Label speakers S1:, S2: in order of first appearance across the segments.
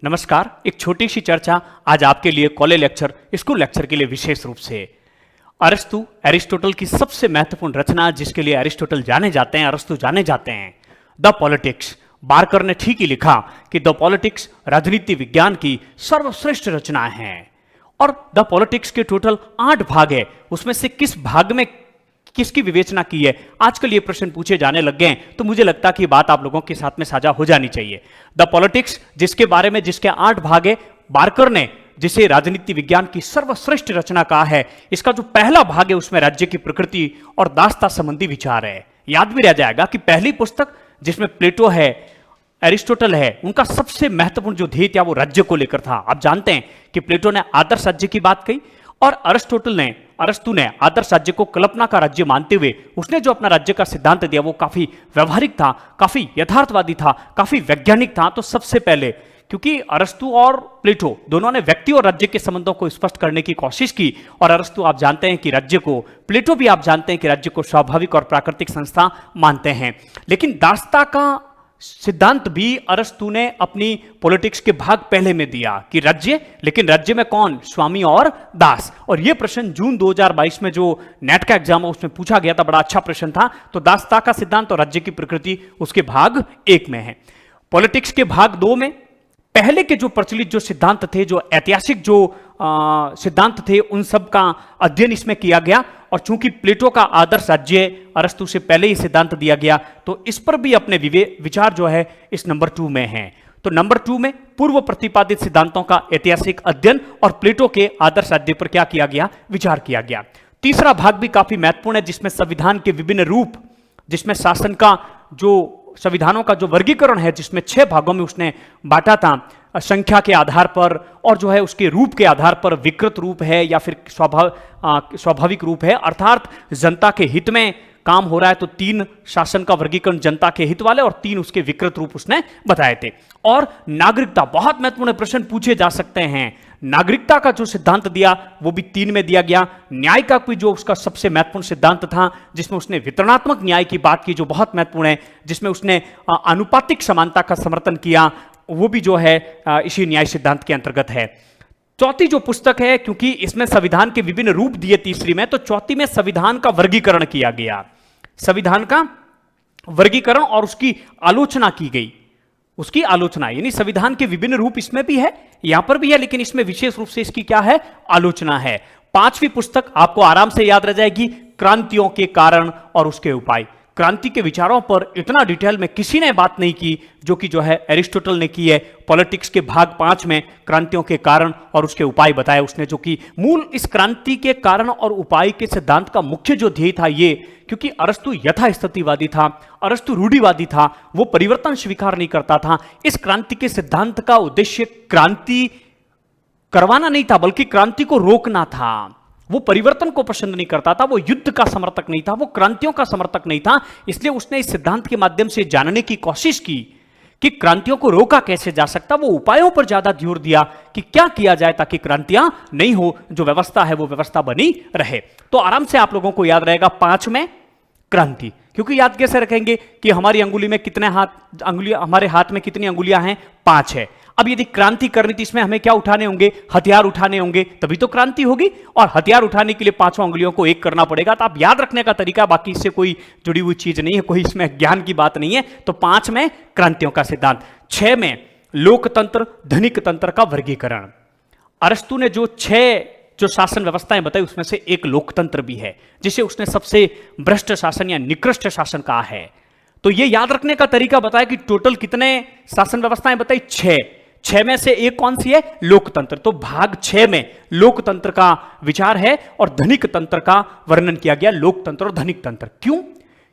S1: नमस्कार। एक छोटी सी चर्चा आज आपके लिए कॉलेज लेक्चर, स्कूल लेक्चर के लिए विशेष रूप से। अरस्तु एरिस्टोटल की सबसे महत्वपूर्ण रचना, जिसके लिए एरिस्टोटल जाने जाते हैं, अरस्तु जाने जाते हैं, द पॉलिटिक्स। बारकर ने ठीक ही लिखा कि द पॉलिटिक्स राजनीति विज्ञान की सर्वश्रेष्ठ रचना है। और द पॉलिटिक्स के टोटल 8 भाग है। उसमें से किस भाग में किसकी विवेचना की है, आजकल ये प्रश्न पूछे जाने लग गए हैं, तो मुझे लगता है कि बात आप लोगों के साथ में साझा हो जानी चाहिए। द पॉलिटिक्स, जिसके बारे में जिसके 8 भाग है, बारकर ने जिसे राजनीति विज्ञान की सर्वश्रेष्ठ रचना कहा है, इसका जो पहला भाग है उसमें राज्य की प्रकृति और दासता संबंधी विचार है। याद भी रह जाएगा कि पहली पुस्तक जिसमें प्लेटो है, एरिस्टोटल है, उनका सबसे महत्वपूर्ण जो ध्येय था वो राज्य को लेकर था। आप जानते हैं कि प्लेटो ने आदर्श राज्य की बात कही और अरस्तु ने आदर्श राज्य को कल्पना का राज्य मानते हुए उसने जो अपना राज्य का सिद्धांत दिया वो काफी व्यवहारिक था, काफी यथार्थवादी था, काफी वैज्ञानिक था। तो सबसे पहले, क्योंकि अरस्तु और प्लेटो दोनों ने व्यक्ति और राज्य के संबंधों को स्पष्ट करने की कोशिश की, और अरस्तु आप जानते हैं कि राज्य को, प्लेटो भी आप जानते हैं कि राज्य को स्वाभाविक और प्राकृतिक संस्था मानते हैं। लेकिन दासता का सिद्धांत भी अरस्तु ने अपनी पॉलिटिक्स के भाग पहले में दिया कि राज्य, लेकिन राज्य में कौन, स्वामी और दास। और यह प्रश्न जून 2022 में जो नेट का एग्जाम है उसमें पूछा गया था, बड़ा अच्छा प्रश्न था। तो दासता का सिद्धांत और राज्य की प्रकृति उसके भाग 1 में है। पॉलिटिक्स के भाग 2 में पहले के जो प्रचलित जो सिद्धांत थे, जो ऐतिहासिक जो सिद्धांत थे, उन सब का अध्ययन इसमें किया गया। और चूंकि प्लेटो का आदर्श राज्य अरस्तु से पहले ही सिद्धांत दिया गया, तो इस पर भी अपने विचार जो है इस नंबर 2 में है। तो नंबर 2 में पूर्व प्रतिपादित सिद्धांतों का ऐतिहासिक अध्ययन और प्लेटो के आदर्श राज्य पर क्या किया गया, विचार किया गया। तीसरा भाग भी काफी महत्वपूर्ण है, जिसमें संविधान के विभिन्न रूप, जिसमें शासन का जो संविधानों का जो वर्गीकरण है, जिसमें 6 भागों में उसने बांटा था, संख्या के आधार पर और जो है उसके रूप के आधार पर, विकृत रूप है या फिर स्वाभाविक रूप है, अर्थात जनता के हित में काम हो रहा है तो 3 शासन का वर्गीकरण जनता के हित वाले और 3 उसके विकृत रूप उसने बताए थे। और नागरिकता, बहुत महत्वपूर्ण प्रश्न पूछे जा सकते हैं। नागरिकता का जो सिद्धांत दिया वो भी 3 में दिया गया। न्याय का भी जो उसका सबसे महत्वपूर्ण सिद्धांत था, जिसमें उसने वितरणात्मक न्याय की बात की, जो बहुत महत्वपूर्ण है, जिसमें उसने आनुपातिक समानता का समर्थन किया, वो भी जो है इसी न्याय सिद्धांत के अंतर्गत है। चौथी जो पुस्तक है, क्योंकि इसमें संविधान के विभिन्न रूप दिए तीसरी में, तो चौथी में संविधान का वर्गीकरण किया गया, संविधान का वर्गीकरण और उसकी आलोचना की गई। उसकी आलोचना यानी संविधान के विभिन्न रूप इसमें भी है, यहां पर भी है, लेकिन इसमें विशेष रूप से इसकी क्या है, आलोचना है। 5वीं पुस्तक आपको आराम से याद रह जाएगी, क्रांतियों के कारण और उसके उपाय। क्रांति के विचारों पर इतना डिटेल में किसी ने बात नहीं की जो कि जो है एरिस्टोटल ने की है। पॉलिटिक्स के भाग 5 में क्रांतियों के कारण और उसके उपाय बताए उसने, जो कि मूल इस क्रांति के कारण और उपाय के सिद्धांत का मुख्य जो ध्येय था ये, क्योंकि अरस्तु यथास्थितिवादी था, अरस्तु रूढ़िवादी था, वो परिवर्तन स्वीकार नहीं करता था। इस क्रांति के सिद्धांत का उद्देश्य क्रांति करवाना नहीं था, बल्कि क्रांति को रोकना था। वो परिवर्तन को पसंद नहीं करता था, वो युद्ध का समर्थक नहीं था, वो क्रांतियों का समर्थक नहीं था। इसलिए उसने इस सिद्धांत के माध्यम से जानने की कोशिश की कि क्रांतियों को रोका कैसे जा सकता। वो उपायों पर ज्यादा जोर दिया कि क्या किया जाए ताकि क्रांतियां नहीं हो, जो व्यवस्था है वो व्यवस्था बनी रहे। तो आराम से आप लोगों को याद रहेगा 5 में क्रांति, क्योंकि याद कैसे रखेंगे कि हमारी अंगुली में कितने अंगुलियां, हमारे हाथ में कितनी अंगुलियां हैं, 5 है। अब यदि क्रांति करनी थी, इसमें हमें क्या उठाने होंगे, हथियार उठाने होंगे, तभी तो क्रांति होगी। और हथियार उठाने के लिए 5 अंगुलियों को एक करना पड़ेगा। तो आप याद रखने का तरीका, बाकी इससे कोई जुड़ी हुई चीज नहीं है, कोई इसमें ज्ञान की बात नहीं है। तो 5 में क्रांतियों का सिद्धांत, 6 में लोकतंत्र धनिक तंत्र का वर्गीकरण। अरस्तु ने जो 6 जो शासन व्यवस्थाएं बताई उसमें से एक लोकतंत्र भी है, जिसे उसने सबसे भ्रष्ट शासन या निकृष्ट शासन कहा है। तो यह याद रखने का तरीका बताया कि टोटल कितने शासन व्यवस्थाएं बताई, 6 में से एक कौन सी है, लोकतंत्र। तो भाग 6 में लोकतंत्र का विचार है और धनिक तंत्र का वर्णन किया गया, लोकतंत्र और धनिक तंत्र। क्यों?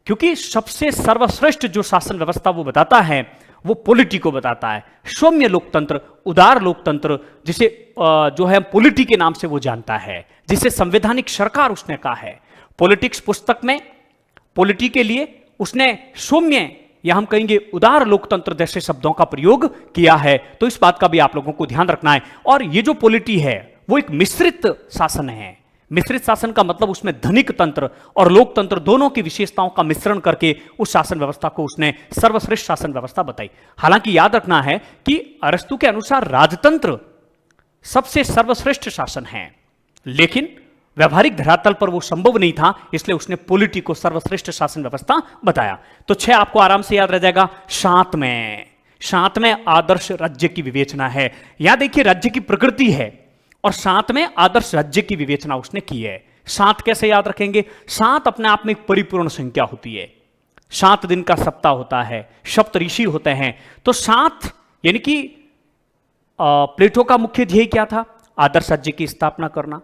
S1: क्योंकि सबसे सर्वश्रेष्ठ जो शासन व्यवस्था वो बताता है वो पॉलिटी को बताता है। सौम्य लोकतंत्र, उदार लोकतंत्र, जिसे जो है पॉलिटी के नाम से वो जानता है, जिसे संवैधानिक सरकार उसने कहा है। पॉलिटिक्स पुस्तक में पॉलिटी के लिए उसने सौम्य या हम कहेंगे उदार लोकतंत्र जैसे शब्दों का प्रयोग किया है। तो इस बात का भी आप लोगों को ध्यान रखना है। और ये जो पॉलिटी है वो एक मिश्रित शासन है, मिश्रित शासन का मतलब उसमें धनिक तंत्र और लोकतंत्र दोनों की विशेषताओं का मिश्रण करके उस शासन व्यवस्था को उसने सर्वश्रेष्ठ शासन व्यवस्था बताई। हालांकि याद रखना है कि अरस्तु के अनुसार राजतंत्र सबसे सर्वश्रेष्ठ शासन है, लेकिन व्यवहारिक धरातल पर वो संभव नहीं था, इसलिए उसने पॉलिटी को सर्वश्रेष्ठ शासन व्यवस्था बताया। तो 6 आपको आराम से याद रह जाएगा। शांत में आदर्श राज्य की विवेचना है। यहां देखिए राज्य की प्रकृति है और साथ में आदर्श राज्य की विवेचना उसने की है। 7 कैसे याद रखेंगे? 7 अपने आप में एक परिपूर्ण संख्या होती है। 7 दिन का सप्ताह होता है, सप्तऋषि होते हैं। तो 7 यानी कि प्लेटो का मुख्य ध्येय क्या था? आदर्श राज्य की स्थापना करना।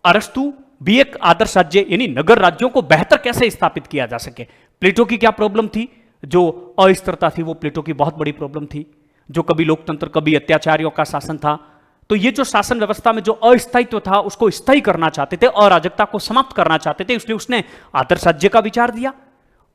S1: अरस्तु भी एक आदर्श राज्य यानी नगर राज्यों को बेहतर कैसे स्थापित किया जा सके। प्लेटो की क्या प्रॉब्लम थी? जो अस्थिरता थी वो प्लेटो की बहुत बड़ी प्रॉब्लम थी, जो कभी लोकतंत्र कभी अत्याचारियों का शासन था। तो ये जो शासन व्यवस्था में जो अस्थायित्व था उसको स्थायी करना चाहते थे, अराजकता को समाप्त करना चाहते थे, इसलिए उसने आदर्श राज्य का विचार दिया।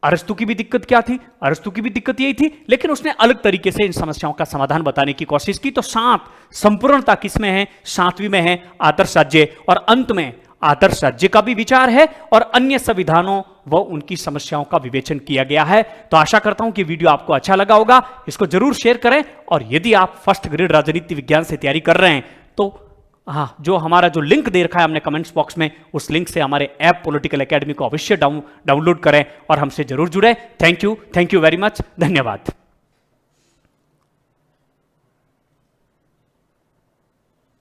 S1: अरस्तु की भी दिक्कत क्या थी? अरस्तु की भी दिक्कत यही थी, लेकिन उसने अलग तरीके से इन समस्याओं का समाधान बताने की कोशिश की। तो 7 संपूर्णता किसमें है? 7वीं में है आदर्श राज्य, और अंत में आदर्श राज्य का भी विचार है और अन्य संविधानों व उनकी समस्याओं का विवेचन किया गया है। तो आशा करता हूं कि वीडियो आपको अच्छा लगा होगा। इसको जरूर शेयर करें, और यदि आप फर्स्ट ग्रेड राजनीति विज्ञान से तैयारी कर रहे हैं तो जो हमारा जो लिंक दे रखा है हमने कमेंट्स बॉक्स में, उस लिंक से हमारे ऐप पॉलिटिकल एकेडमी को अवश्य डाउनलोड करें और हमसे जरूर जुड़े। Thank you very much. धन्यवाद।